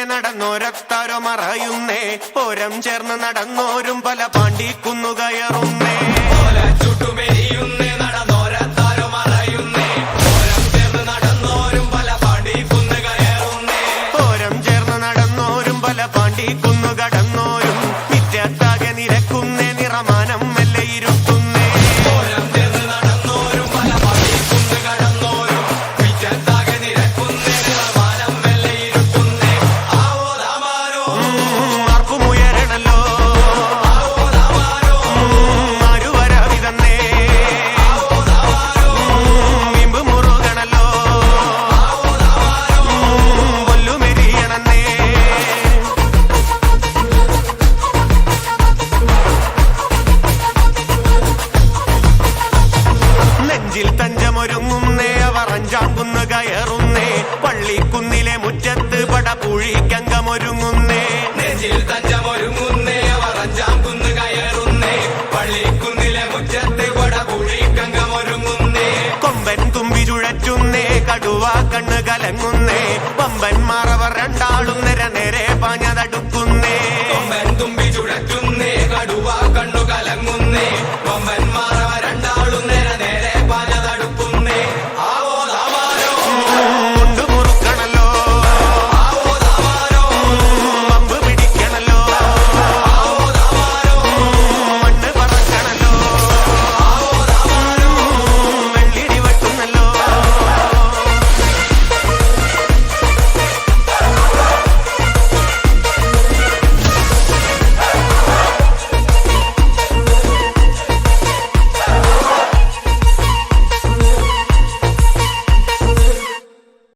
നടന്നോരത്താരോ മറയുന്നേ ഓരം ചേർന്ന് നടന്നോരും പല പാണ്ടിക്കുന്നു കയറുന്നേ ചുട്ടുമെരിയുന്നേ നടന്നോരത്താരോ മറയുന്നേ ഓരം ചേർന്ന് നടന്നോരും പല പാണ്ടിക്കുന്നു കയറുന്നേ ഓരം ചേർന്ന് നടന്നോരും പല പാണ്ടിക്കുന്നു കടന്നോരും മിറ്റത്താകെ നിരക്കുന്നേ നിറമാനം മെല്ലെ ഇരുത്തുന്നേ ഓരം ചേർന്ന് നടന്നോരും പല പാണ്ടിക്കുന്നു കടന്നോരും മിറ്റത്താകെ നിരക്കുന്നേ നിറമാനം മെല്ലെ ഇരുത്തുന്നേ ആവോ ദാമാരോ ആർക്കുമുയരണല്ലോ ആവോ ദാമാരോ ആരുവരാവി തന്നേ ആവോ ദാമാരോ ഇമ്പ് മുറുകണല്ലോ ആവോ ദാമാരോ കൊല്ലുമെരിയണന്നേ നെഞ്ചിൽ തഞ്ചമൊരുങ്ങുന്നേ അവർ അഞ്ചാം കുന്ന് കയറുന്നേ പള്ളിക്കുന്നിലെ മുറ്റത്ത് പടപുഴിക്കങ്കമൊരുങ്ങുന്നേ നെഞ്ചിൽ തഞ്ചമൊരുങ്ങുന്നേ അവർ അഞ്ചാം കുന്ന് കയറുന്നേ പള്ളിക്കുന്നിലെ മുറ്റത്ത് പടപുഴിക്കങ്കമൊരുങ്ങുന്നേ കൊമ്പൻ തുമ്പി ചുഴറ്റുന്നേ കടുവ കണ്ണ് കലങ്ങുന്നേ